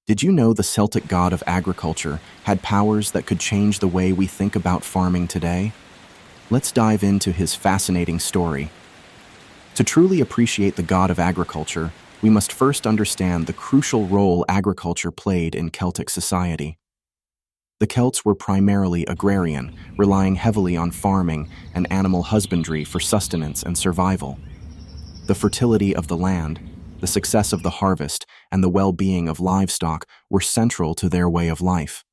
Did you know the Celtic god of agriculture had powers that could change the way we think about farming today? Let's dive into his fascinating story. To truly appreciate the god of agriculture, we must first understand the crucial role agriculture played in Celtic society. The Celts were primarily agrarian, relying heavily on farming and animal husbandry for sustenance and survival. The fertility of the land, the success of the harvest, and the well-being of livestock were central to their way of life.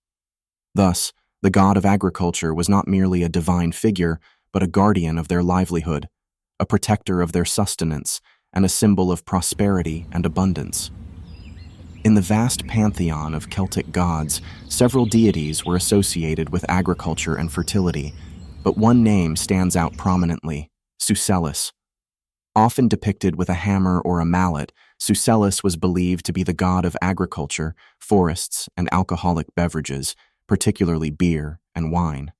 Thus, the god of agriculture was not merely a divine figure, but a guardian of their livelihood, a protector of their sustenance, and a symbol of prosperity and abundance. In the vast pantheon of Celtic gods, several deities were associated with agriculture and fertility, but one name stands out prominently: Sucellus. Often depicted with a hammer or a mallet, Sucellus was believed to be the god of agriculture, forests, and alcoholic beverages, particularly beer and wine.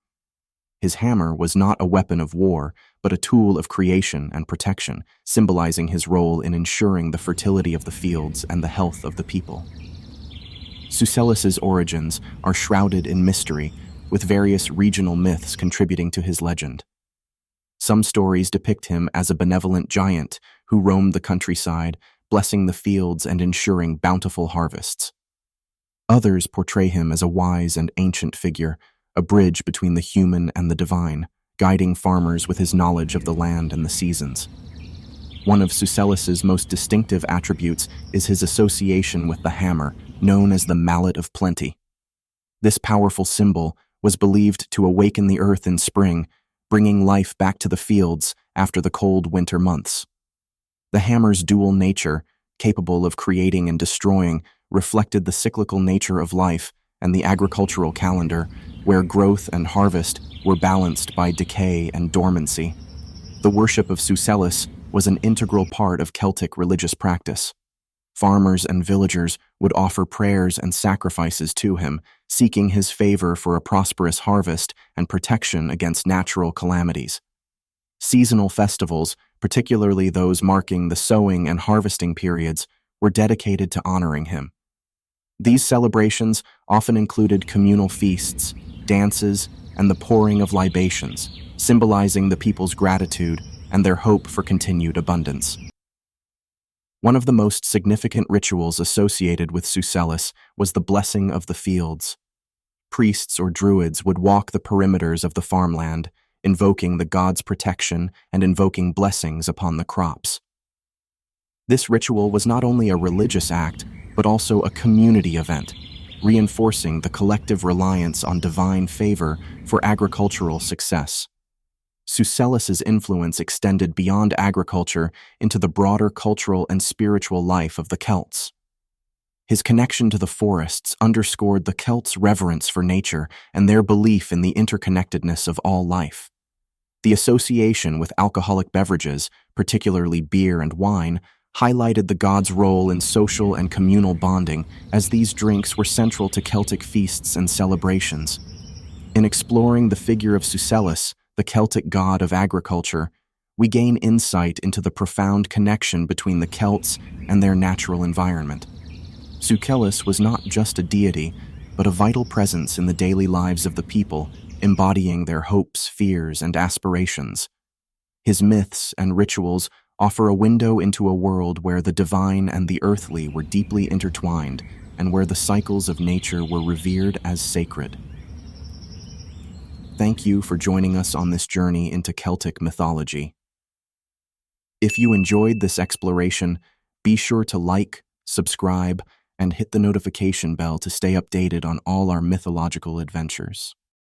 His hammer was not a weapon of war, but a tool of creation and protection, symbolizing his role in ensuring the fertility of the fields and the health of the people. Sucellus's origins are shrouded in mystery, with various regional myths contributing to his legend. Some stories depict him as a benevolent giant who roamed the countryside, blessing the fields and ensuring bountiful harvests. Others portray him as a wise and ancient figure, a bridge between the human and the divine, guiding farmers with his knowledge of the land and the seasons. One of Sucellus's most distinctive attributes is his association with the hammer, known as the mallet of plenty. This powerful symbol was believed to awaken the earth in spring, bringing life back to the fields after the cold winter months. The hammer's dual nature, capable of creating and destroying, reflected the cyclical nature of life and the agricultural calendar, where growth and harvest were balanced by decay and dormancy. The worship of Sucellus was an integral part of Celtic religious practice. Farmers and villagers would offer prayers and sacrifices to him, seeking his favor for a prosperous harvest and protection against natural calamities. Seasonal festivals, particularly those marking the sowing and harvesting periods, were dedicated to honoring him. These celebrations often included communal feasts, dances, and the pouring of libations, symbolizing the people's gratitude and their hope for continued abundance. One of the most significant rituals associated with Sucellus was the blessing of the fields. Priests or druids would walk the perimeters of the farmland, invoking the god's protection and invoking blessings upon the crops. This ritual was not only a religious act, but also a community event, reinforcing the collective reliance on divine favor for agricultural success. Sucellus's influence extended beyond agriculture into the broader cultural and spiritual life of the Celts. His connection to the forests underscored the Celts' reverence for nature and their belief in the interconnectedness of all life. The association with alcoholic beverages, particularly beer and wine, highlighted the god's role in social and communal bonding, as these drinks were central to Celtic feasts and celebrations. In exploring the figure of Sucellus, the Celtic god of agriculture, we gain insight into the profound connection between the Celts and their natural environment. Sucellus was not just a deity, but a vital presence in the daily lives of the people, embodying their hopes, fears, and aspirations. His myths and rituals offer a window into a world where the divine and the earthly were deeply intertwined, and where the cycles of nature were revered as sacred. Thank you for joining us on this journey into Celtic mythology. If you enjoyed this exploration, be sure to like, subscribe, and hit the notification bell to stay updated on all our mythological adventures.